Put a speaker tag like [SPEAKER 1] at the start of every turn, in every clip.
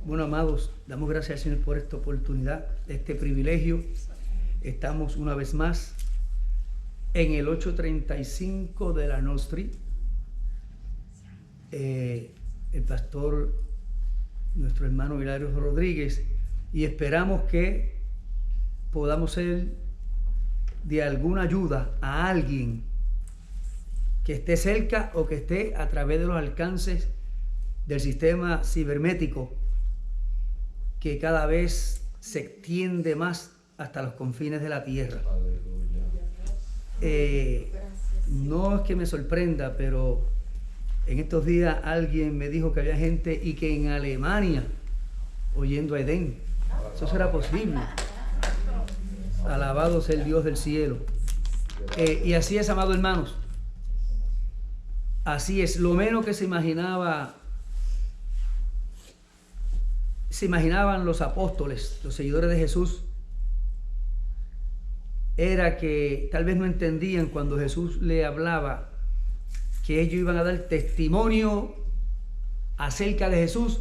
[SPEAKER 1] Bueno, amados, damos gracias al Señor por esta oportunidad, este privilegio. Estamos una vez más en el 835 de la Nostri. El pastor, nuestro hermano Hilario Rodríguez, y esperamos que podamos ser de alguna ayuda a alguien que esté cerca o que esté a través de los alcances del sistema cibernético que cada vez se extiende más hasta los confines de la tierra. No es que me sorprenda, pero en estos días alguien me dijo que había gente y que en Alemania oyendo a Edén. Eso será posible. Alabado sea el Dios del cielo. Y así es, amados hermanos. Así es, lo menos que se imaginaban los apóstoles, los seguidores de Jesús, era que tal vez no entendían cuando Jesús le hablaba que ellos iban a dar testimonio acerca de Jesús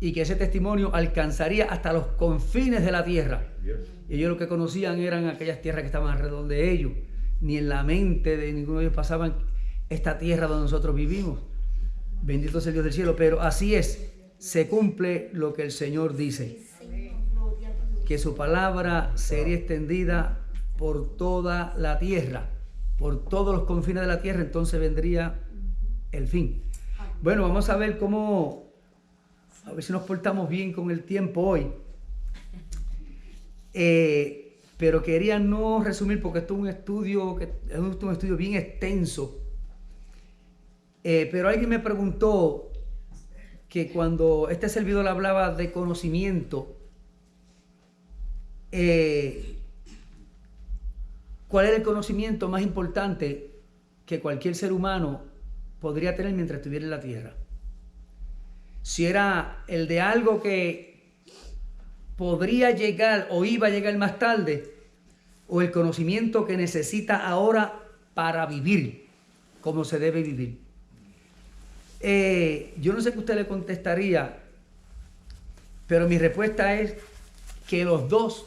[SPEAKER 1] y que ese testimonio alcanzaría hasta los confines de la tierra. Ellos lo que conocían eran aquellas tierras que estaban alrededor de ellos. Ni en la mente de ninguno de ellos pasaban esta tierra donde nosotros vivimos. Bendito sea el Dios del cielo. Pero así es, se cumple lo que el Señor dice, que su palabra sería extendida por toda la tierra, por todos los confines de la tierra. Entonces vendría el fin. Bueno, vamos a ver a ver si nos portamos bien con el tiempo hoy. Pero quería no resumir porque esto es un estudio bien extenso. Pero alguien me preguntó que cuando este servidor hablaba de conocimiento, ¿cuál era el conocimiento más importante que cualquier ser humano podría tener mientras estuviera en la tierra? Si era el de algo que podría llegar o iba a llegar más tarde, o el conocimiento que necesita ahora para vivir como se debe vivir. Yo no sé qué usted le contestaría, pero mi respuesta es que los dos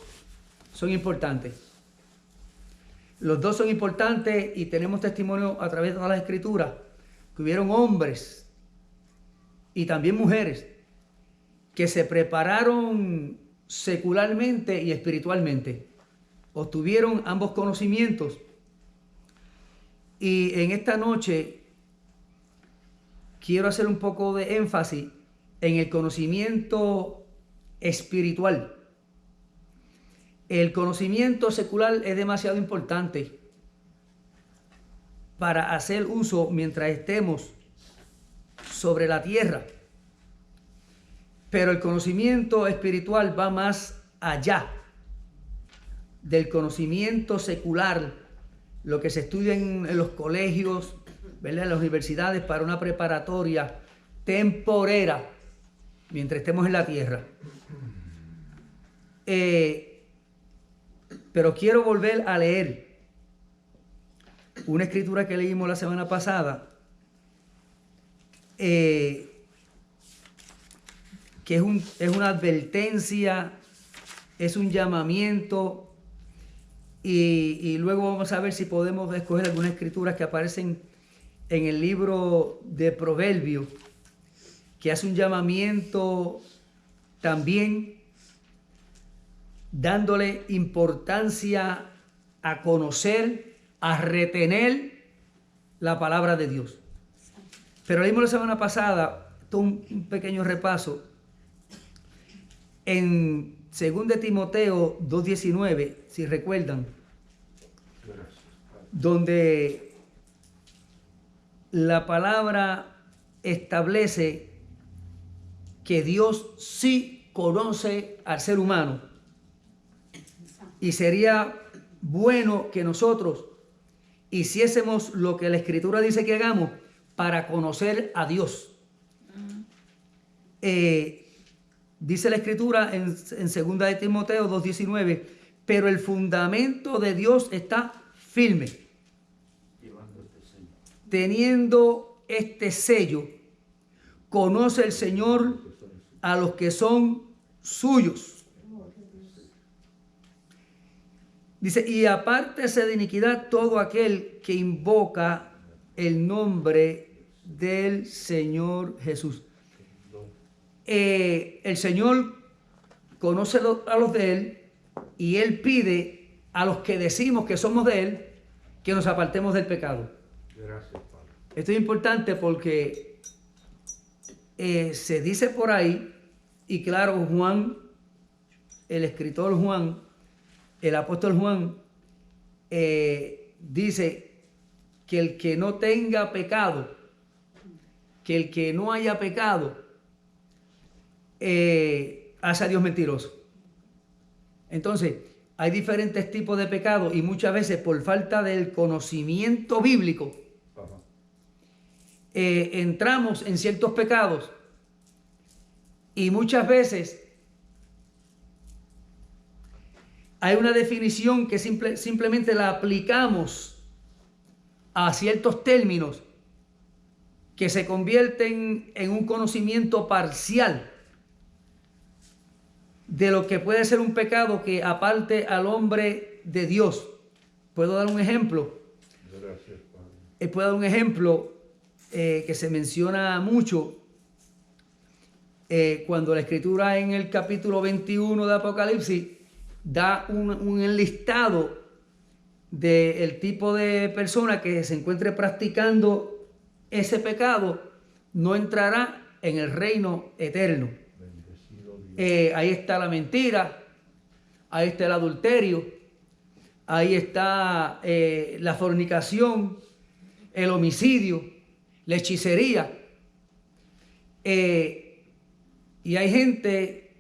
[SPEAKER 1] son importantes. Los dos son importantes y tenemos testimonio a través de todas las escrituras que hubieron hombres y también mujeres que se prepararon secularmente y espiritualmente. Obtuvieron ambos conocimientos. Y en esta noche quiero hacer un poco de énfasis en el conocimiento espiritual. El conocimiento secular es demasiado importante para hacer uso mientras estemos sobre la tierra. Pero el conocimiento espiritual va más allá del conocimiento secular, lo que se estudia en los colegios, ¿verdad?, en las universidades para una preparatoria temporera mientras estemos en la tierra. Pero quiero volver a leer una escritura que leímos la semana pasada, que es una advertencia, es un llamamiento, y luego vamos a ver si podemos escoger algunas escrituras que aparecen en el libro de Proverbios, que hace un llamamiento también dándole importancia a conocer, a retener la palabra de Dios. Pero leímos la semana pasada, un pequeño repaso, en 2 de Timoteo 2:19, si recuerdan, donde la palabra establece que Dios sí conoce al ser humano y sería bueno que nosotros hiciésemos lo que la Escritura dice que hagamos para conocer a Dios. Dice la Escritura en 2 de Timoteo 2:19, pero el fundamento de Dios está firme, teniendo este sello, conoce el Señor a los que son suyos. Dice, y apártese de iniquidad todo aquel que invoca el nombre del Señor Jesús. El Señor conoce a los de Él y Él pide a los que decimos que somos de Él que nos apartemos del pecado.
[SPEAKER 2] Gracias, Padre.
[SPEAKER 1] Esto es importante porque se dice por ahí, y claro, Juan, el escritor Juan, el apóstol Juan, dice que el que no tenga pecado, que el que no haya pecado, hace a Dios mentiroso. Entonces, hay diferentes tipos de pecado y muchas veces por falta del conocimiento bíblico, entramos en ciertos pecados y muchas veces hay una definición que simplemente la aplicamos a ciertos términos que se convierten en un conocimiento parcial de lo que puede ser un pecado que aparte al hombre de Dios. ¿Puedo dar un ejemplo?
[SPEAKER 2] Gracias, Padre.
[SPEAKER 1] Puedo dar un ejemplo que se menciona mucho cuando la Escritura en el capítulo 21 de Apocalipsis da un enlistado del tipo de persona que se encuentre practicando ese pecado, no entrará en el reino eterno. Ahí está la mentira, ahí está el adulterio, ahí está la fornicación, el homicidio, la hechicería. Y hay gente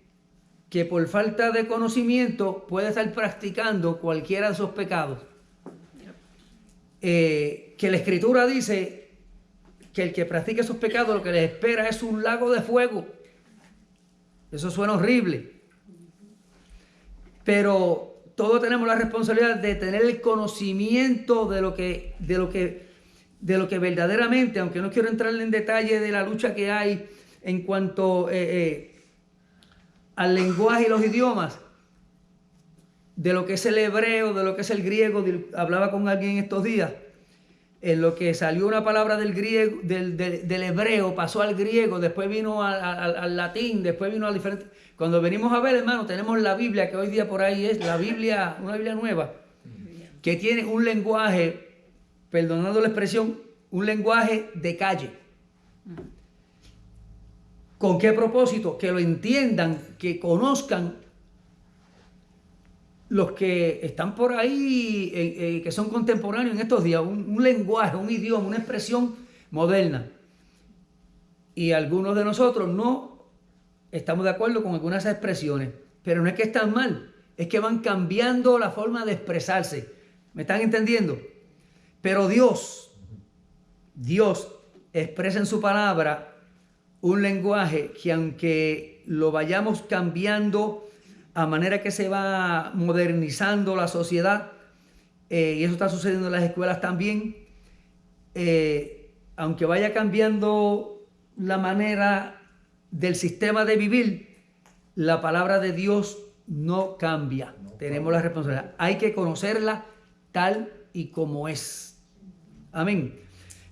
[SPEAKER 1] que por falta de conocimiento puede estar practicando cualquiera de esos pecados. Que la Escritura dice que el que practique esos pecados lo que les espera es un lago de fuego. Eso suena horrible. Pero todos tenemos la responsabilidad de tener el conocimiento de lo que verdaderamente, aunque no quiero entrar en detalle de la lucha que hay en cuanto al lenguaje y los idiomas, de lo que es el hebreo, de lo que es el griego. Hablaba con alguien estos días, en lo que salió una palabra del griego, del hebreo, pasó al griego, después vino al latín, después vino al diferente. Cuando venimos a ver, hermano, tenemos la Biblia, que hoy día por ahí es la Biblia, una Biblia nueva, que tiene un lenguaje, perdonando la expresión, un lenguaje de calle. ¿Con qué propósito? Que lo entiendan, que conozcan los que están por ahí, que son contemporáneos en estos días, un lenguaje, un idioma, una expresión moderna. Y algunos de nosotros no estamos de acuerdo con algunas de esas expresiones, pero no es que están mal, es que van cambiando la forma de expresarse. ¿Me están entendiendo? Pero Dios expresa en su palabra un lenguaje que, aunque lo vayamos cambiando a manera que se va modernizando la sociedad, y eso está sucediendo en las escuelas también, aunque vaya cambiando la manera del sistema de vivir, la palabra de Dios no cambia. Tenemos la responsabilidad. Hay que conocerla tal y como es. Amén.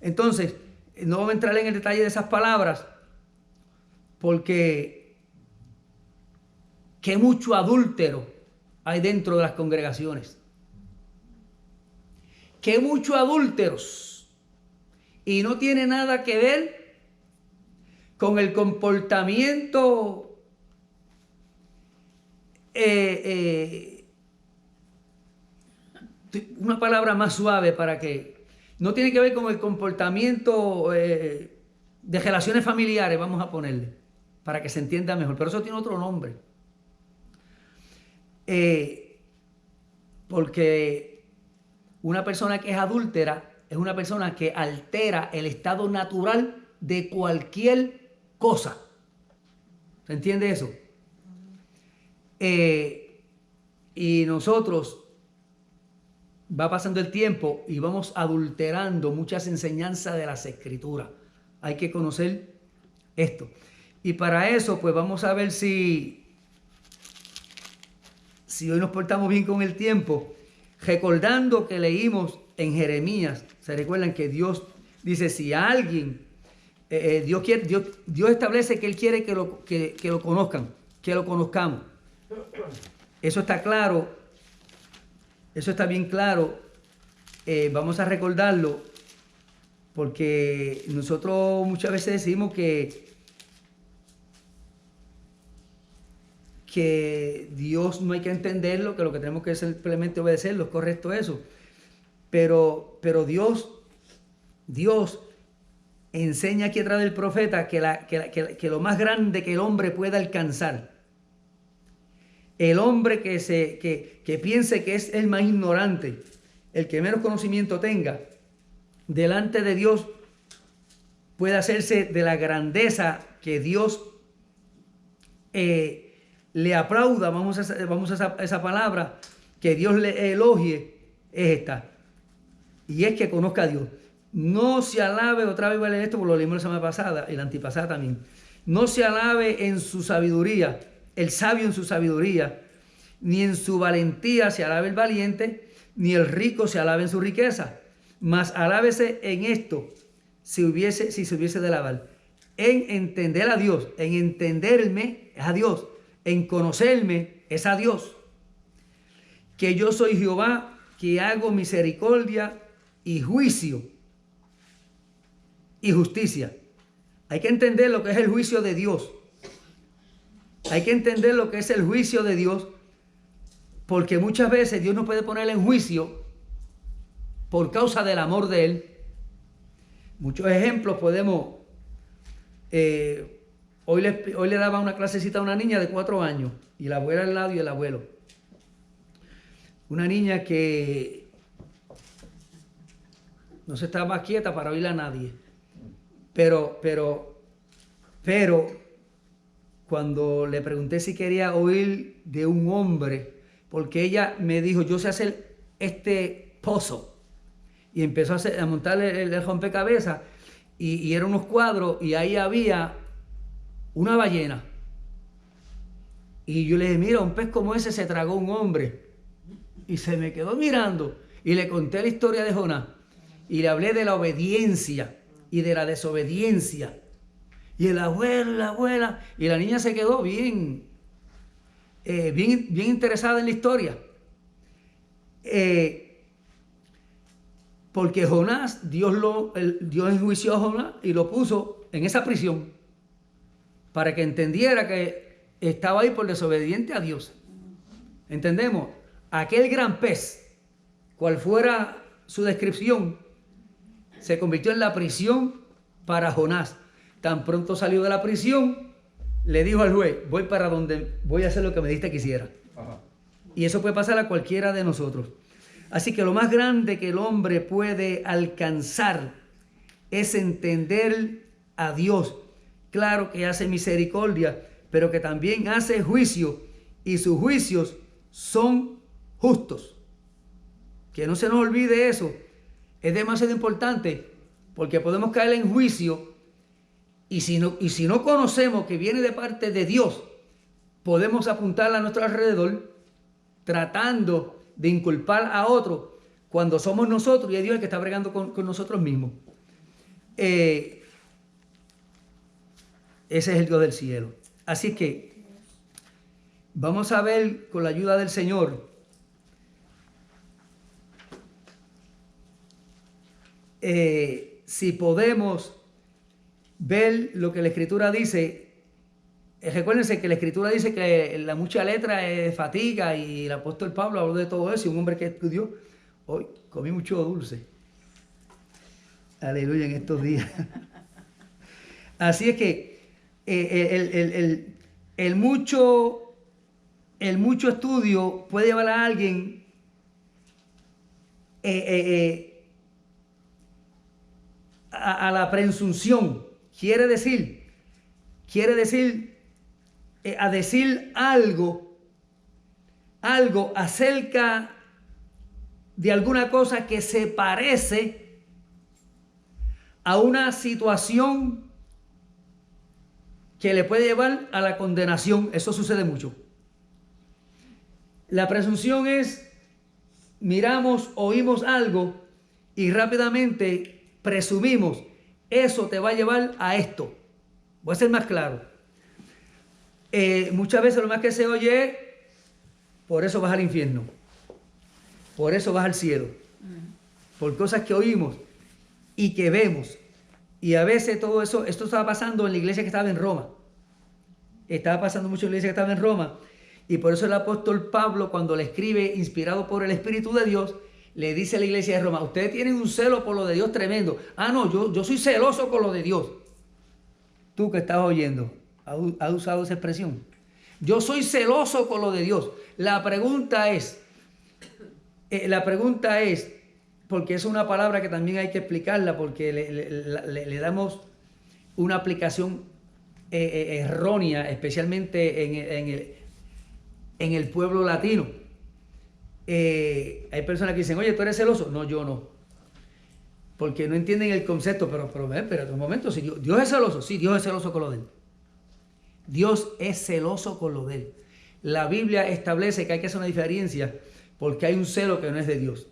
[SPEAKER 1] Entonces, no voy a entrar en el detalle de esas palabras, porque que mucho adúltero hay dentro de las congregaciones. Que muchos adúlteros. Y no tiene nada que ver con el comportamiento una palabra más suave para que no tiene que ver con el comportamiento de relaciones familiares, vamos a ponerle, para que se entienda mejor, pero eso tiene otro nombre. Porque una persona que es adúltera es una persona que altera el estado natural de cualquier cosa. ¿Se entiende eso? Y nosotros va pasando el tiempo y vamos adulterando muchas enseñanzas de las Escrituras. Hay que conocer esto. Y para eso, pues vamos a ver si hoy nos portamos bien con el tiempo, recordando que leímos en Jeremías. Se recuerdan que Dios dice, si alguien, Dios establece que Él quiere que lo conozcan, que lo conozcamos. Eso está claro, eso está bien claro. Vamos a recordarlo, porque nosotros muchas veces decimos que Dios no hay que entenderlo, que lo que tenemos que es simplemente obedecerlo, es correcto eso. Pero Dios enseña aquí a través del profeta que lo más grande que el hombre pueda alcanzar, el hombre que piense que es el más ignorante, el que menos conocimiento tenga, delante de Dios puede hacerse de la grandeza que Dios le aplauda, vamos a esa palabra, que Dios le elogie, es esta. Y es que conozca a Dios. No se alabe, otra vez voy a leer esto porque lo leímos la semana pasada y la antipasada también. No se alabe en su sabiduría, el sabio en su sabiduría, ni en su valentía se alabe el valiente, ni el rico se alabe en su riqueza. Mas alábese en esto, si se hubiese de alabar. En entender a Dios, en entenderme es a Dios, en conocerme es a Dios. Que yo soy Jehová, que hago misericordia y juicio y justicia. Hay que entender lo que es el juicio de Dios. Hay que entender lo que es el juicio de Dios, porque muchas veces Dios nos puede poner en juicio por causa del amor de Él. Muchos ejemplos podemos... Hoy le daba una clasecita a una niña de 4 años y la abuela al lado y el abuelo. Una niña que no se estaba quieta para oír a nadie. Pero cuando le pregunté si quería oír de un hombre, porque ella me dijo, yo sé hacer este pozo. Y empezó a montar el rompecabezas y eran unos cuadros y ahí había una ballena. Y yo le dije, mira, un pez como ese se tragó un hombre. Y se me quedó mirando. Y le conté la historia de Jonás. Y le hablé de la obediencia y de la desobediencia. Y el abuelo, la abuela. Y la niña se quedó bien interesada en la historia. Porque Jonás, Dios enjuició a Jonás y lo puso en esa prisión para que entendiera que estaba ahí por desobediente a Dios. ¿Entendemos? Aquel gran pez, cual fuera su descripción, se convirtió en la prisión para Jonás. Tan pronto salió de la prisión, le dijo al juez, voy para donde voy a hacer lo que me dijiste que hiciera. Ajá. Y eso puede pasar a cualquiera de nosotros. Así que lo más grande que el hombre puede alcanzar es entender a Dios. Claro que hace misericordia, pero que también hace juicio, y sus juicios son justos. Que no se nos olvide eso. Es demasiado importante, porque podemos caer en juicio, y si no conocemos que viene de parte de Dios, podemos apuntar a nuestro alrededor tratando de inculpar a otro cuando somos nosotros y es Dios el que está bregando con nosotros mismos. Ese es el Dios del cielo. Así que vamos a ver con la ayuda del Señor si podemos ver lo que la Escritura dice. Recuérdense que la Escritura dice que la mucha letra es fatiga, y el apóstol Pablo habló de todo eso, y un hombre que estudió. Hoy comí mucho dulce. Aleluya, en estos días. Así es que el mucho estudio puede llevar a alguien a la presunción. Quiere decir a decir algo acerca de alguna cosa que se parece a una situación que le puede llevar a la condenación. Eso sucede mucho. La presunción es, miramos, oímos algo y rápidamente presumimos, eso te va a llevar a esto. Voy a ser más claro. Muchas veces lo más que se oye es, por eso vas al infierno, por eso vas al cielo, por cosas que oímos y que vemos. Y a veces todo eso, esto estaba pasando en la iglesia que estaba en Roma. Estaba pasando mucho en la iglesia que estaba en Roma. Y por eso el apóstol Pablo, cuando le escribe, inspirado por el Espíritu de Dios, le dice a la iglesia de Roma, ustedes tienen un celo por lo de Dios tremendo. Ah, no, yo soy celoso con lo de Dios. Tú que estás oyendo, ¿has usado esa expresión? Yo soy celoso con lo de Dios. La pregunta es, porque es una palabra que también hay que explicarla, porque le damos una aplicación errónea, especialmente en el pueblo latino. Hay personas que dicen, oye, ¿tú eres celoso? No, yo no. Porque no entienden el concepto, pero espérate un momento, si Dios es celoso, sí, Dios es celoso con lo de él. Dios es celoso con lo de él. La Biblia establece que hay que hacer una diferencia porque hay un celo que no es de Dios.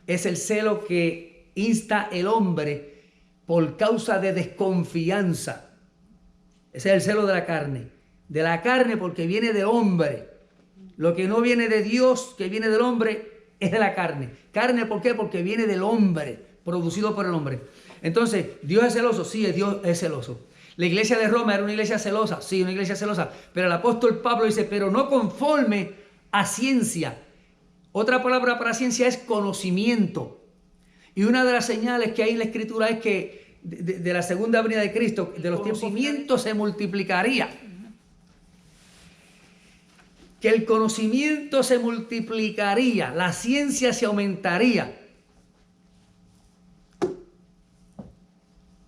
[SPEAKER 1] Es el celo que insta el hombre por causa de desconfianza. Ese es el celo de la carne. De la carne porque viene del hombre. Lo que no viene de Dios, que viene del hombre, es de la carne. ¿Carne por qué? Porque viene del hombre, producido por el hombre. Entonces, ¿Dios es celoso? Sí, Dios es celoso. La iglesia de Roma era una iglesia celosa, sí, una iglesia celosa. Pero el apóstol Pablo dice, pero no conforme a ciencia. Otra palabra para ciencia es conocimiento. Y una de las señales que hay en la Escritura es que de la segunda venida de Cristo, de los conocimientos se multiplicaría. Que el conocimiento se multiplicaría, la ciencia se aumentaría.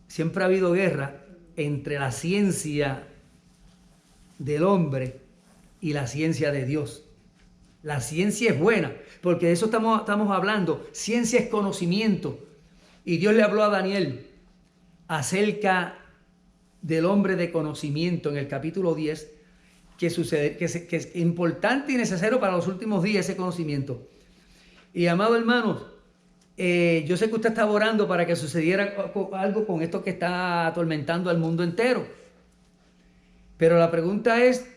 [SPEAKER 1] Siempre ha habido guerra entre la ciencia del hombre y la ciencia de Dios. La ciencia es buena, porque de eso estamos hablando. Ciencia es conocimiento. Y Dios le habló a Daniel acerca del hombre de conocimiento en el capítulo 10, que es importante y necesario para los últimos días ese conocimiento. Y amado hermanos, yo sé que usted está orando para que sucediera algo con esto que está atormentando al mundo entero. Pero la pregunta es,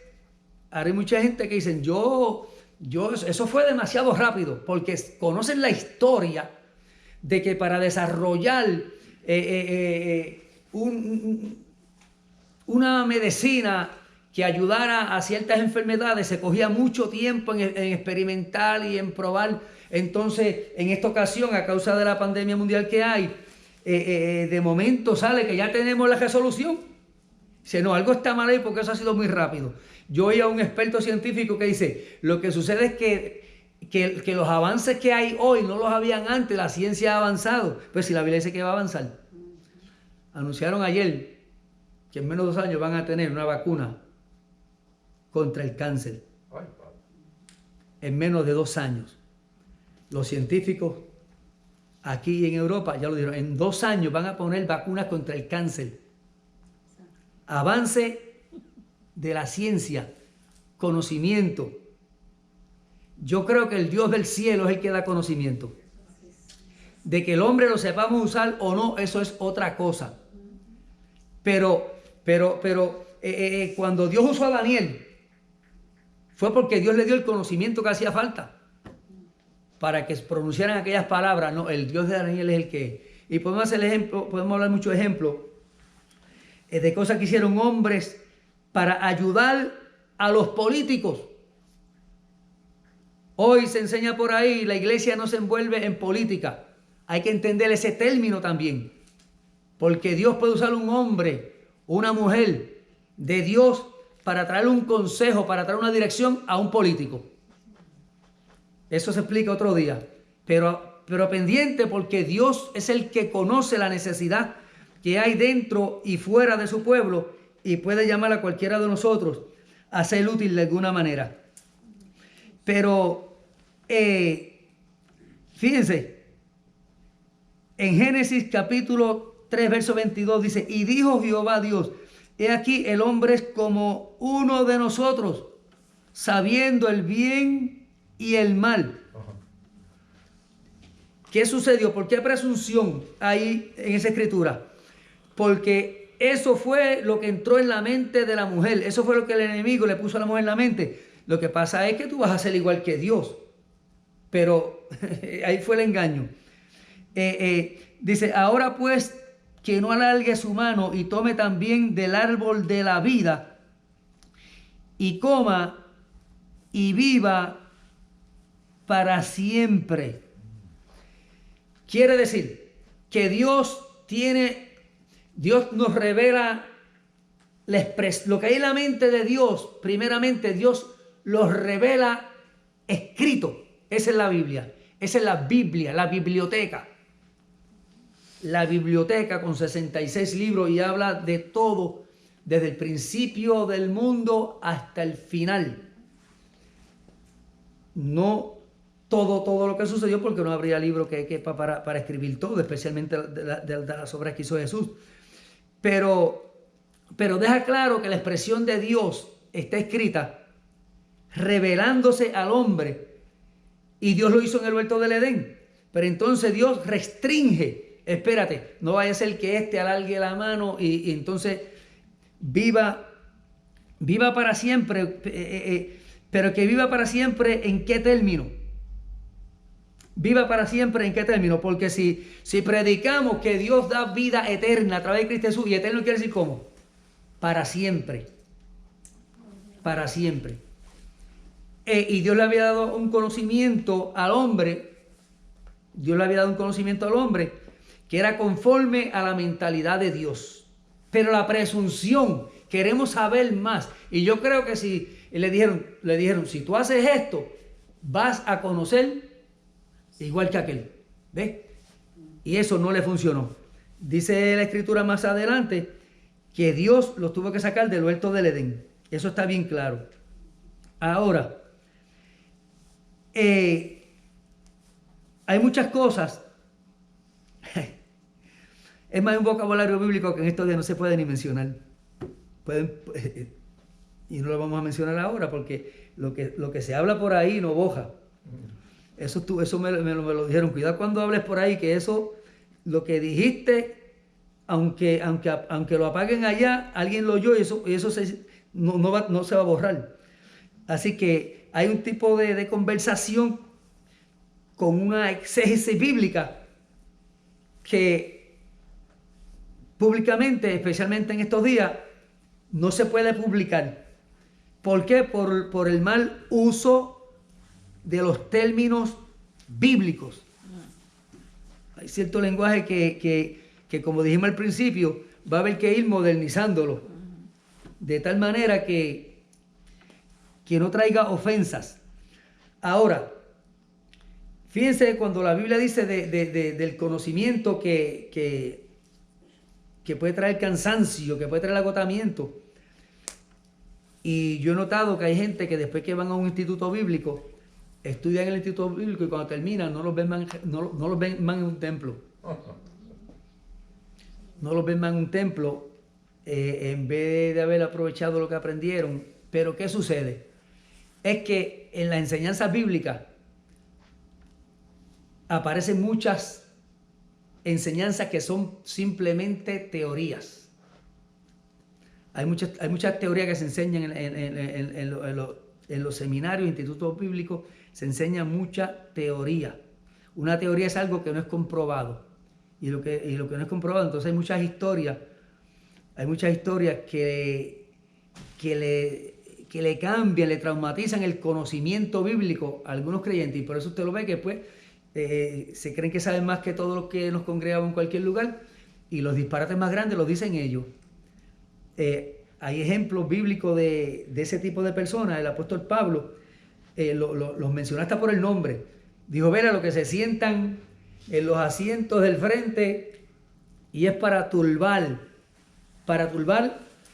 [SPEAKER 1] hay mucha gente que dicen, eso fue demasiado rápido, porque conocen la historia de que para desarrollar una medicina que ayudara a ciertas enfermedades se cogía mucho tiempo en experimentar y en probar. Entonces, en esta ocasión, a causa de la pandemia mundial que hay, de momento sale que ya tenemos la resolución. Dice, no, algo está mal ahí porque eso ha sido muy rápido. Yo oí a un experto científico que dice, lo que sucede es que los avances que hay hoy no los habían antes, la ciencia ha avanzado. Pues si la Biblia dice que va a avanzar. Anunciaron ayer que en menos de 2 años van a tener una vacuna contra el cáncer. En menos de 2 años. Los científicos aquí en Europa ya lo dijeron, en 2 años van a poner vacunas contra el cáncer. Avance de la ciencia, conocimiento. Yo creo que el Dios del cielo es el que da conocimiento. De que el hombre lo sepamos usar o no, eso es otra cosa. Pero cuando Dios usó a Daniel, fue porque Dios le dio el conocimiento que hacía falta para que pronunciaran aquellas palabras. No, el Dios de Daniel es el que. Y podemos hacer ejemplo, podemos hablar muchos ejemplos de cosas que hicieron hombres para ayudar a los políticos. Hoy se enseña por ahí, la iglesia no se envuelve en política. Hay que entender ese término también. Porque Dios puede usar un hombre, una mujer de Dios para traer un consejo, para traer una dirección a un político. Eso se explica otro día. Pero pendiente, porque Dios es el que conoce la necesidad que hay dentro y fuera de su pueblo y puede llamar a cualquiera de nosotros a ser útil de alguna manera. Pero fíjense, en Génesis capítulo 3, verso 22 dice, y dijo Jehová Dios, he aquí el hombre es como uno de nosotros, sabiendo el bien y el mal. ¿Qué sucedió? ¿Por qué presunción hay en esa escritura? Porque eso fue lo que entró en la mente de la mujer. Eso fue lo que el enemigo le puso a la mujer en la mente. Lo que pasa es que tú vas a ser igual que Dios. Pero ahí fue el engaño. Dice, ahora pues que no alargue su mano y tome también del árbol de la vida y coma y viva para siempre. Quiere decir que Dios nos revela lo que hay en la mente de Dios. Primeramente, Dios los revela escrito. Esa es la Biblia. Esa es la Biblia, la biblioteca. La biblioteca con 66 libros y habla de todo, desde el principio del mundo hasta el final. No todo lo que sucedió, porque no habría libro que para escribir todo, especialmente de las obras que hizo Jesús. Pero deja claro que la expresión de Dios está escrita revelándose al hombre, y Dios lo hizo en el huerto del Edén. Pero entonces Dios restringe, espérate, no vaya a ser que alargue la mano y entonces viva para siempre, pero que viva para siempre, ¿en qué término? Viva para siempre, ¿en qué término? Porque si predicamos que Dios da vida eterna a través de Cristo Jesús, y eterno quiere decir ¿cómo? Para siempre. Para siempre. Y Dios le había dado un conocimiento al hombre. Dios le había dado un conocimiento al hombre que era conforme a la mentalidad de Dios. Pero la presunción, queremos saber más. Y yo creo que si le dijeron, si tú haces esto, vas a conocer igual que aquel. ¿Ves? Y eso no le funcionó. Dice la escritura más adelante que Dios los tuvo que sacar del huerto del Edén. Eso está bien claro. Ahora, hay muchas cosas. Es más, un vocabulario bíblico que en estos días no se puede ni mencionar. Y no lo vamos a mencionar ahora porque lo que se habla por ahí no boja. Eso me lo dijeron. Cuidado cuando hables por ahí, que eso, lo que dijiste, aunque lo apaguen allá, alguien lo oyó y eso no se va a borrar. Así que hay un tipo de conversación con una exégesis bíblica que públicamente, especialmente en estos días, no se puede publicar. ¿Por qué? Por el mal uso de los términos bíblicos. Hay cierto lenguaje que como dijimos al principio, va a haber que ir modernizándolo de tal manera que no traiga ofensas. Ahora, fíjense cuando la Biblia dice del conocimiento que puede traer cansancio, que puede traer agotamiento. Y yo he notado que hay gente que después que van a un instituto bíblico, estudian en el instituto bíblico y cuando terminan no los ven más en un templo. No los ven más en un templo en vez de haber aprovechado lo que aprendieron. Pero ¿qué sucede? Es que en la enseñanza bíblica aparecen muchas enseñanzas que son simplemente teorías. Hay muchas teorías que se enseñan en los seminarios, institutos bíblicos, se enseña mucha teoría. Una teoría es algo que no es comprobado. Y lo que no es comprobado, entonces hay muchas historias que le cambian, le traumatizan el conocimiento bíblico a algunos creyentes. Y por eso usted lo ve que después se creen que saben más que todos los que nos congregamos en cualquier lugar. Y los disparates más grandes los dicen ellos. Hay ejemplos bíblicos de ese tipo de personas. El apóstol Pablo los mencionó hasta por el nombre. Dijo, verá, los que se sientan en los asientos del frente, y es para turbar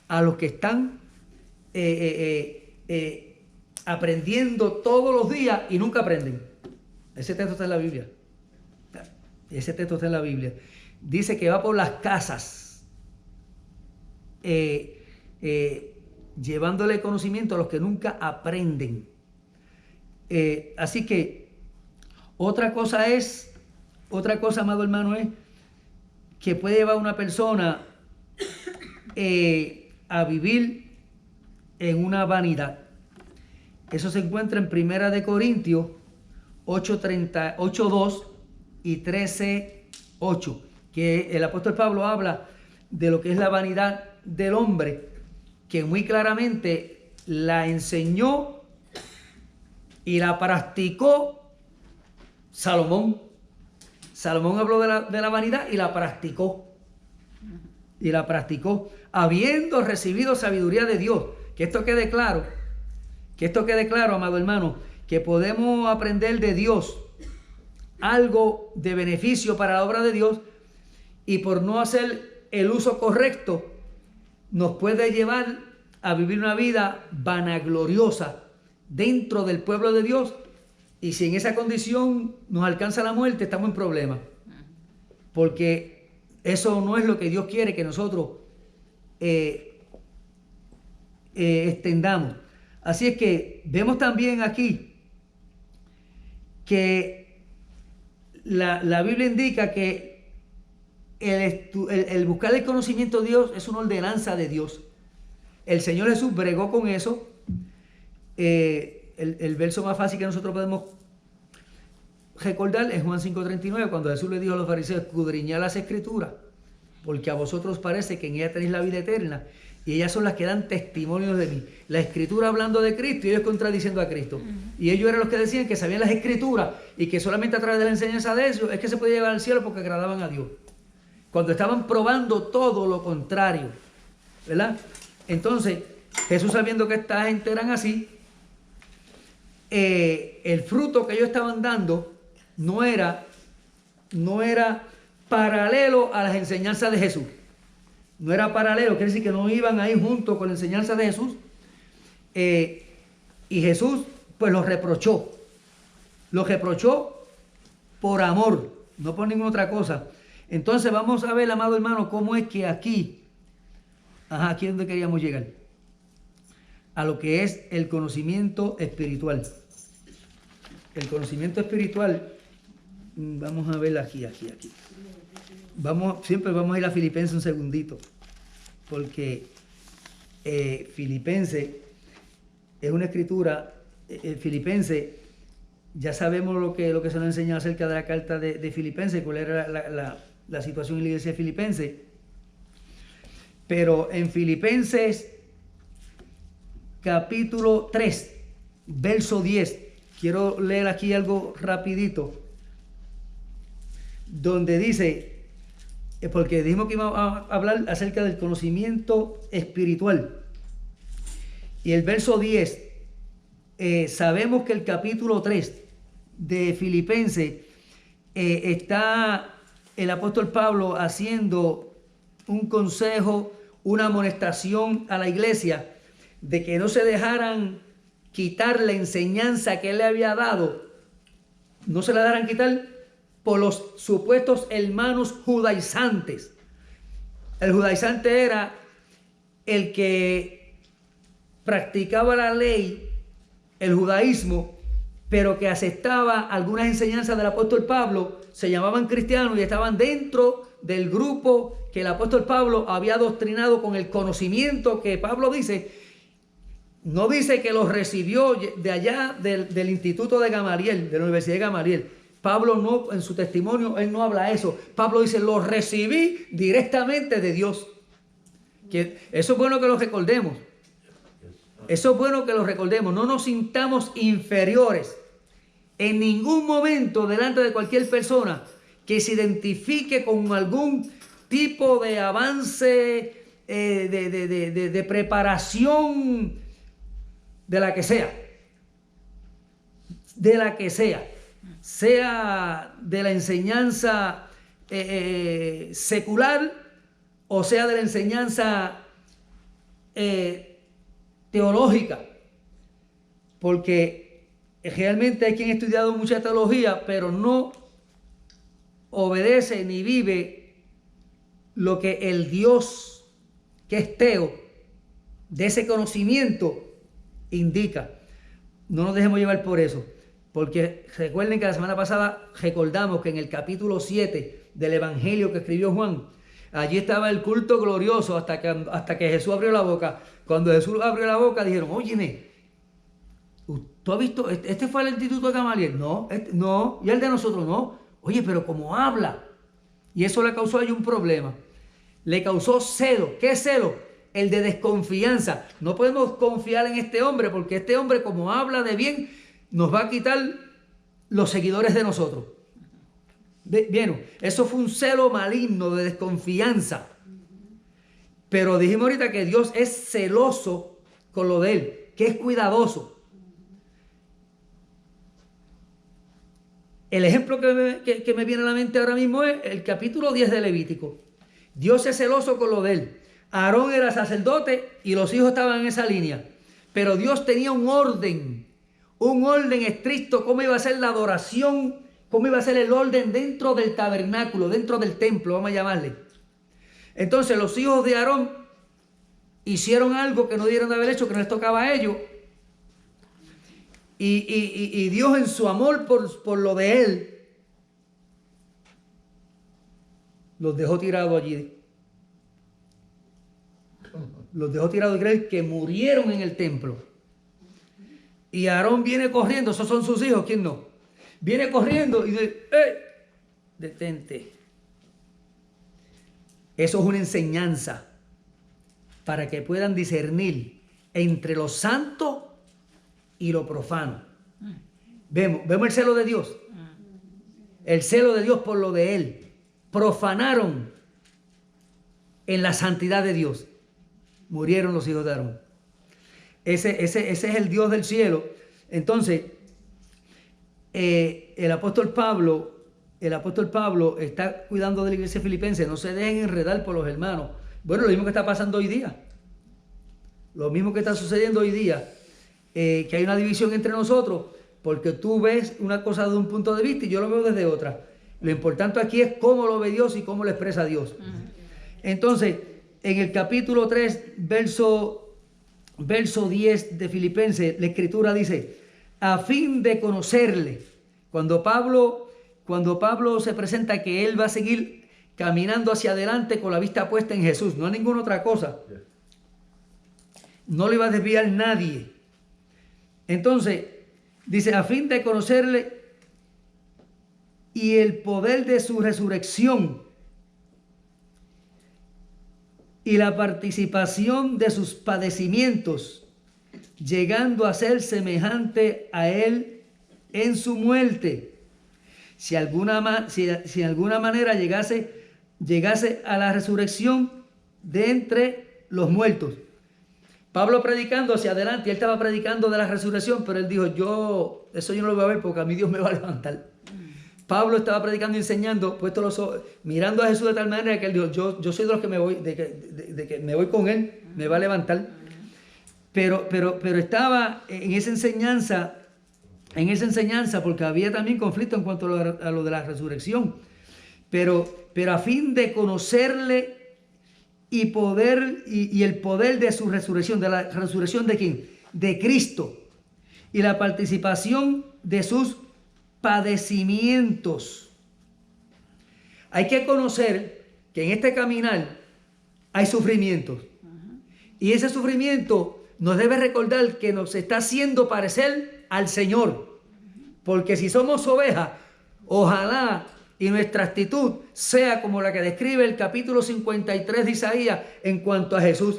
[SPEAKER 1] a los que están aprendiendo todos los días y nunca aprenden. Ese texto está en la Biblia. Dice que va por las casas llevándole conocimiento a los que nunca aprenden. Así que otra cosa, amado hermano, es que puede llevar a una persona a vivir en una vanidad. Eso se encuentra en 1 Corintios 8:2 y 13:8, que el apóstol Pablo habla de lo que es la vanidad del hombre, que muy claramente la enseñó y la practicó Salomón. Salomón habló de la vanidad y la practicó. Y la practicó habiendo recibido sabiduría de Dios. Que esto quede claro, amado hermano, que podemos aprender de Dios algo de beneficio para la obra de Dios, y por no hacer el uso correcto nos puede llevar a vivir una vida vanagloriosa dentro del pueblo de Dios, y si en esa condición nos alcanza la muerte, estamos en problemas, porque eso no es lo que Dios quiere que nosotros extendamos. Así es que vemos también aquí que la Biblia indica que el buscar el conocimiento de Dios es una ordenanza de Dios. El Señor Jesús bregó con eso. El verso más fácil que nosotros podemos recordar es Juan 5:39, cuando Jesús le dijo a los fariseos: escudriñad las escrituras, porque a vosotros parece que en ellas tenéis la vida eterna, y ellas son las que dan testimonio de mí. La escritura hablando de Cristo y ellos contradiciendo a Cristo. Y ellos eran los que decían que sabían las escrituras y que solamente a través de la enseñanza de ellos es que se podía llevar al cielo porque agradaban a Dios, cuando estaban probando todo lo contrario, ¿verdad? Entonces Jesús, sabiendo que esta gente eran así, el fruto que ellos estaban dando no era paralelo a las enseñanzas de Jesús. No era paralelo, quiere decir que no iban ahí junto con la enseñanza de Jesús. Y Jesús pues los reprochó por amor, no por ninguna otra cosa. Entonces vamos a ver, amado hermano, cómo es que aquí es donde queríamos llegar, a lo que es el conocimiento espiritual. El conocimiento espiritual, vamos a ver aquí. Siempre vamos a ir a Filipenses un segundito, porque Filipenses es una escritura. Filipenses, ya sabemos lo que se nos enseña acerca de la carta de Filipenses, cuál era la situación en la iglesia de Filipenses. Pero en Filipenses capítulo 3, verso 10, quiero leer aquí algo rapidito, donde dice, porque dijimos que íbamos a hablar acerca del conocimiento espiritual, y el verso 10, sabemos que el capítulo 3 de Filipenses está el apóstol Pablo haciendo un consejo, una amonestación a la iglesia de que no se dejaran quitar la enseñanza que él le había dado, no se la dejaran quitar por los supuestos hermanos judaizantes. El judaizante era el que practicaba la ley, el judaísmo, pero que aceptaba algunas enseñanzas del apóstol Pablo. Se llamaban cristianos y estaban dentro del grupo que el apóstol Pablo había adoctrinado con el conocimiento que Pablo dice. No dice que los recibió de allá del instituto de Gamaliel, de la Universidad de Gamaliel. Pablo no, en su testimonio, él no habla eso. Pablo dice, los recibí directamente de Dios. Que eso es bueno que lo recordemos. Eso es bueno que lo recordemos. No nos sintamos inferiores en ningún momento delante de cualquier persona que se identifique con algún tipo de avance, de preparación, de la que sea. De la que sea. Sea de la enseñanza secular o sea de la enseñanza teológica, porque realmente hay quien ha estudiado mucha teología pero no obedece ni vive lo que el Dios que es Teo de ese conocimiento indica. No nos dejemos llevar por eso, porque recuerden que la semana pasada recordamos que en el capítulo 7 del Evangelio que escribió Juan, allí estaba el culto glorioso hasta que Jesús abrió la boca. Cuando Jesús abrió la boca dijeron, óyeme, ¿tú has visto? ¿Este fue el instituto de Gamaliel? No, no, y el de nosotros no. Oye, pero ¿cómo habla? Y eso le causó a ellos un problema. Le causó celo. ¿Qué celo? El de desconfianza. No podemos confiar en este hombre porque este hombre, como habla de bien, nos va a quitar los seguidores de nosotros. Bien, eso fue un celo maligno de desconfianza. Pero dijimos ahorita que Dios es celoso con lo de él, que es cuidadoso. El ejemplo que me viene a la mente ahora mismo es el capítulo 10 de Levítico. Dios es celoso con lo de él. Aarón era sacerdote y los hijos estaban en esa línea. Pero Dios tenía un orden estricto, cómo iba a ser la adoración, cómo iba a ser el orden dentro del tabernáculo, dentro del templo, vamos a llamarle. Entonces los hijos de Aarón hicieron algo que no debieron de haber hecho, que no les tocaba a ellos. Y Dios en su amor por lo de él, los dejó tirados allí. Los dejó tirados y creen que murieron en el templo. Y Aarón viene corriendo, esos son sus hijos, ¿quién no? Viene corriendo y dice, detente. Eso es una enseñanza para que puedan discernir entre lo santo y lo profano. Vemos el celo de Dios. El celo de Dios por lo de él. Profanaron en la santidad de Dios. Murieron los hijos de Aarón. Ese es el Dios del cielo. Entonces, el apóstol Pablo está cuidando de la iglesia filipense. No se dejen enredar por los hermanos. Bueno, lo mismo que está pasando hoy día. Lo mismo que está sucediendo hoy día. Que hay una división entre nosotros, porque tú ves una cosa de un punto de vista y yo lo veo desde otra. Lo importante aquí es cómo lo ve Dios y cómo lo expresa Dios. Entonces, en el capítulo 3, verso 10 de Filipenses, la escritura dice, a fin de conocerle. Cuando Pablo se presenta que él va a seguir caminando hacia adelante con la vista puesta en Jesús, no a ninguna otra cosa. No le va a desviar nadie. Entonces, dice, a fin de conocerle y el poder de su resurrección y la participación de sus padecimientos, llegando a ser semejante a él en su muerte. Si de alguna manera llegase a la resurrección de entre los muertos. Pablo predicando hacia adelante, él estaba predicando de la resurrección, pero él dijo, eso yo no lo voy a ver porque a mí Dios me va a levantar. Pablo estaba predicando y enseñando, puesto los ojos, mirando a Jesús de tal manera que él dijo, yo soy de los que me voy, de que me voy con él, me va a levantar. Pero estaba en esa enseñanza, porque había también conflicto en cuanto a lo de la resurrección. Pero a fin de conocerle y el poder de su resurrección, de la resurrección de ¿quién? De Cristo, y la participación de sus padecimientos. Hay que conocer que en este caminar hay sufrimientos. Y ese sufrimiento nos debe recordar que nos está haciendo parecer al Señor. Porque si somos ovejas, ojalá y nuestra actitud sea como la que describe el capítulo 53 de Isaías en cuanto a Jesús.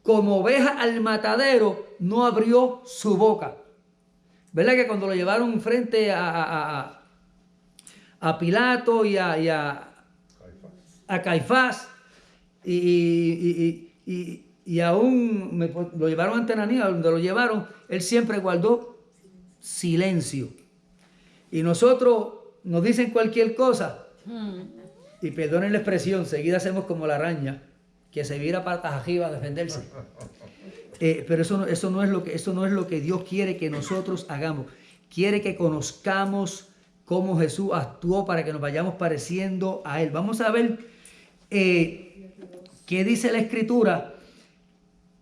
[SPEAKER 1] Como oveja al matadero, no abrió su boca. ¿Verdad que cuando lo llevaron frente a Pilato y a Caifás y aún lo llevaron ante Ananías, donde lo llevaron, él siempre guardó silencio. Y nosotros nos dicen cualquier cosa y perdonen la expresión, seguida hacemos como la araña que se vira patas arriba a defenderse. Pero eso no es lo que Dios quiere que nosotros hagamos. Quiere que conozcamos cómo Jesús actuó para que nos vayamos pareciendo a Él. Vamos a ver qué dice la Escritura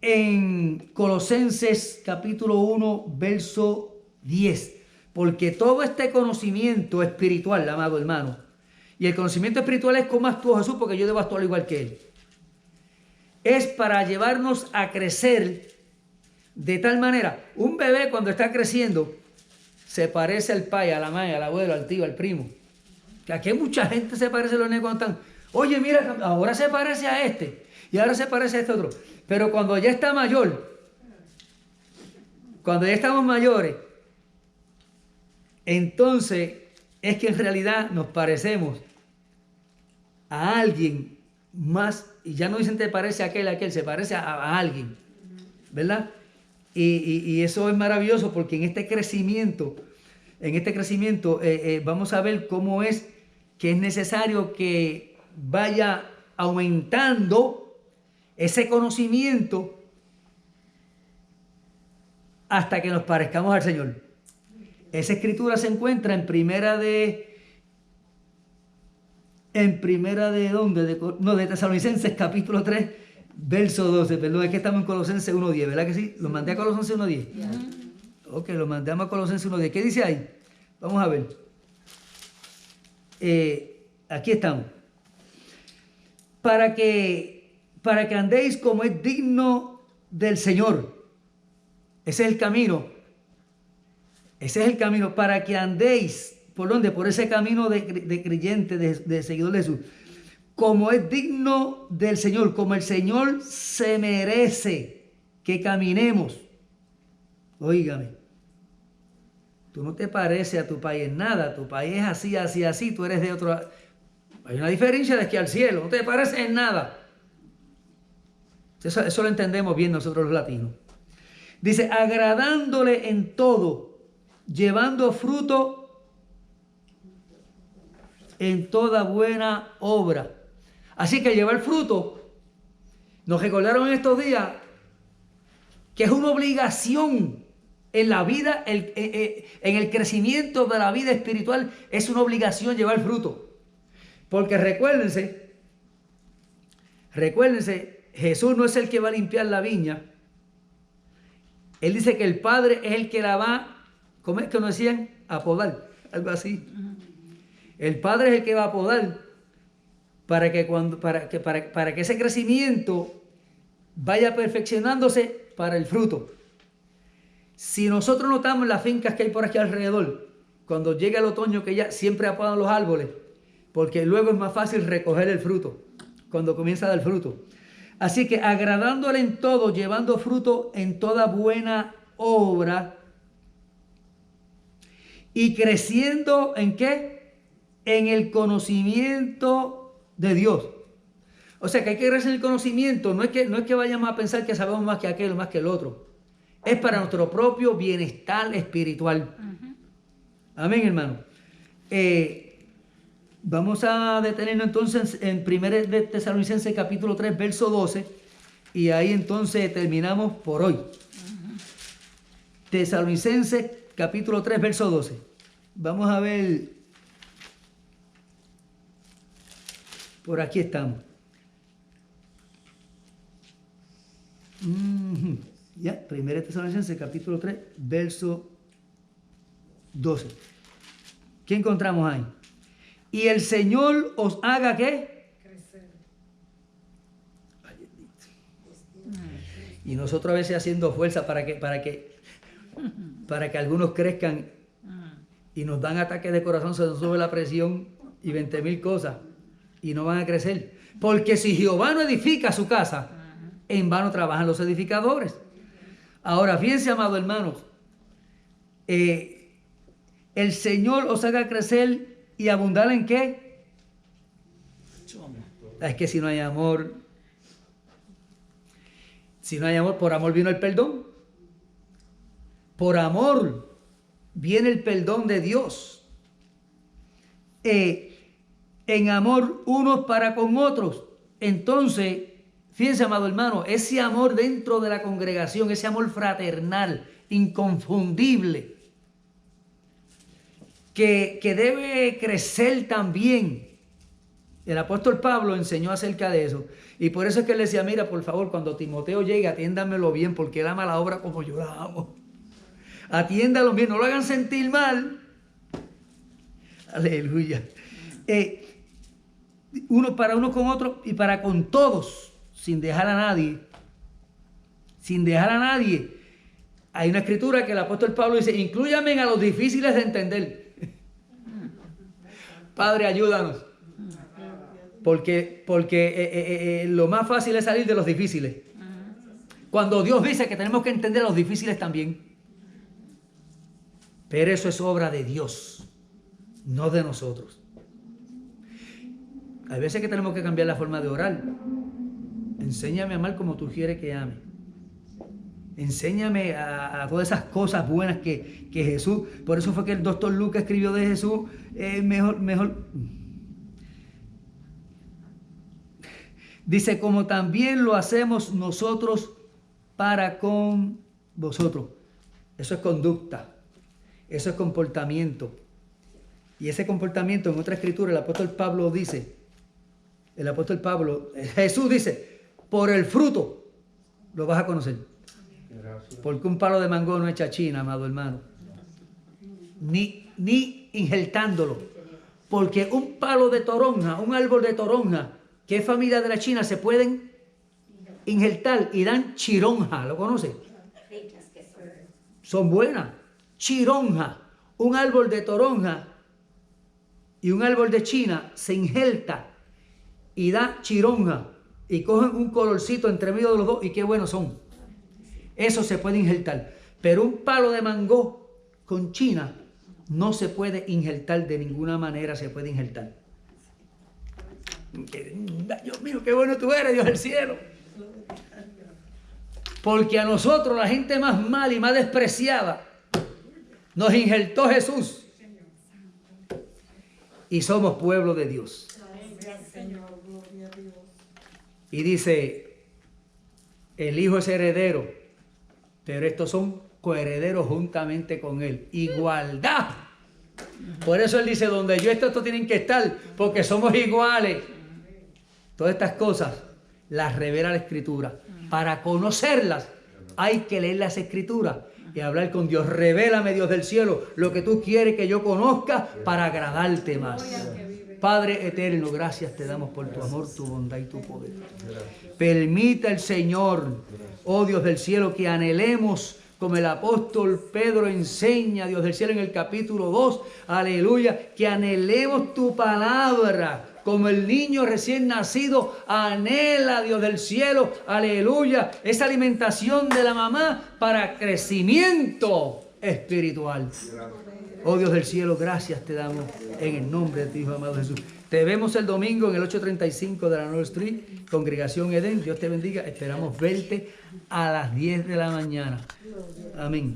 [SPEAKER 1] en Colosenses capítulo 1, verso 10. Porque todo este conocimiento espiritual, amado hermano, y el conocimiento espiritual es cómo actuó Jesús, porque yo debo actuar igual que Él, es para llevarnos a crecer de tal manera. Un bebé cuando está creciendo se parece al pai, a la madre, al abuelo, al tío, al primo. Que aquí mucha gente se parece a los niños cuando están. Oye, mira, ahora se parece a este y ahora se parece a este otro. Pero cuando ya está mayor, cuando ya estamos mayores, entonces es que en realidad nos parecemos a alguien más, y ya no dicen te parece a aquel, se parece a alguien, ¿verdad? Y eso es maravilloso porque en este crecimiento vamos a ver cómo es que es necesario que vaya aumentando ese conocimiento hasta que nos parezcamos al Señor. Esa escritura se encuentra en primera de Tesalonicenses capítulo 3, verso 12. Perdón, es que estamos en Colosenses 1.10, ¿verdad que sí? ¿Lo mandé a Colosenses 1.10? Ok, lo mandamos a Colosenses 1.10. ¿Qué dice ahí? Vamos a ver. Aquí estamos. Para que andéis como es digno del Señor. Ese es el camino. Ese es el camino. Para que andéis, ¿por dónde? Por ese camino de creyente, de seguidor de Jesús. Como es digno del Señor, como el Señor se merece que caminemos. Óigame. Tú no te pareces a tu país en nada. Tu país es así, así, así. Tú eres de otro. Hay una diferencia de aquí al cielo. No te pareces en nada. Eso lo entendemos bien nosotros los latinos. Dice, agradándole en todo, llevando fruto en toda buena obra. Así que llevar fruto, nos recordaron en estos días que es una obligación en la vida, en el crecimiento de la vida espiritual, es una obligación llevar fruto. Porque recuérdense, Jesús no es el que va a limpiar la viña. Él dice que el Padre es el que la va, ¿cómo es que nos decían? A podar, algo así. El Padre es el que va a podar para que ese crecimiento vaya perfeccionándose para el fruto. Si nosotros notamos las fincas que hay por aquí alrededor, cuando llega el otoño que ya siempre apodan los árboles, porque luego es más fácil recoger el fruto, cuando comienza a dar fruto. Así que agradándole en todo, llevando fruto en toda buena obra y creciendo ¿en qué? En el conocimiento de Dios. O sea que hay que crecer en el conocimiento, no es que vayamos a pensar que sabemos más que aquel o más que el otro. Es para nuestro propio bienestar espiritual. Amén, hermano. Vamos a detenernos entonces en 1 de Tesalonicenses capítulo 3, verso 12. Y ahí entonces terminamos por hoy. Tesalonicenses capítulo 3, verso 12. Vamos a ver. Por aquí estamos. Ya, 1 Tesalonicenses capítulo 3, verso 12. ¿Qué encontramos ahí? Y el Señor os haga ¿qué? Crecer. Y nosotros a veces haciendo fuerza para que algunos crezcan y nos dan ataques de corazón, se nos sube la presión y 20,000 cosas y no van a crecer. Porque si Jehová no edifica su casa, en vano trabajan los edificadores. Ahora, fíjense, amados hermanos, el Señor os haga crecer y abundar ¿en qué? Es que si no hay amor, por amor vino el perdón. Por amor viene el perdón de Dios. En amor unos para con otros. Entonces, fíjense, amado hermano, ese amor dentro de la congregación, ese amor fraternal, inconfundible, que debe crecer también El apóstol Pablo enseñó acerca de eso. Y por eso es que él decía, mira, por favor, cuando Timoteo llegue, atiéndamelo bien, porque él ama la obra como yo la amo. Atiéndalo bien, no lo hagan sentir mal. Aleluya. Uno para uno con otro y para con todos, sin dejar a nadie. Sin dejar a nadie. Hay una escritura que el apóstol Pablo dice, inclúyame a los difíciles de entender. Padre, ayúdanos. Porque lo más fácil es salir de los difíciles. Cuando Dios dice que tenemos que entender a los difíciles también. Pero eso es obra de Dios, no de nosotros. Hay veces que tenemos que cambiar la forma de orar. Enséñame a amar como tú quieres que ame. Enséñame a todas esas cosas buenas que Jesús. Por eso fue que el doctor Lucas escribió de Jesús mejor. Dice, como también lo hacemos nosotros para con vosotros. Eso es conducta. Eso es comportamiento. Y ese comportamiento en otra escritura el apóstol Pablo dice, Jesús dice, por el fruto lo vas a conocer.
[SPEAKER 2] Gracias.
[SPEAKER 1] Porque un palo de mango no echa china, amado hermano. Ni injertándolo. Porque un palo de toronja, un árbol de toronja, que es familia de la China, se pueden injertar y dan chironja. ¿Lo conoce? Son buenas. Chironja. Un árbol de toronja y un árbol de China se injerta y da chironja. Y cogen un colorcito entre medio de los dos y qué buenos son. Eso se puede injertar. Pero un palo de mango con China no se puede injertar de ninguna manera, se puede injertar. Dios mío, qué bueno tú eres, Dios del cielo. Porque a nosotros, la gente más mala y más despreciada, nos injertó Jesús. Y somos pueblo de Dios. Y dice, el Hijo es heredero, pero estos son coherederos juntamente con Él. Igualdad. Por eso Él dice, donde yo estoy, estos tienen que estar, porque somos iguales. Todas estas cosas las revela la Escritura. Para conocerlas hay que leer las Escrituras y hablar con Dios. Revélame, Dios del cielo, lo que tú quieres que yo conozca para agradarte más. Padre eterno, gracias te damos por tu amor, tu bondad y tu poder. Permita el Señor, oh Dios del cielo, que anhelemos como el apóstol Pedro enseña, Dios del cielo, en el capítulo 2, aleluya, que anhelemos tu palabra, como el niño recién nacido anhela, Dios del cielo, aleluya, esa alimentación de la mamá para crecimiento espiritual. Oh Dios del cielo, gracias te damos en el nombre de tu Hijo amado Jesús. Te vemos el domingo en el 835 de la North Street, Congregación Edén. Dios te bendiga. Esperamos verte a las 10 de la mañana. Amén.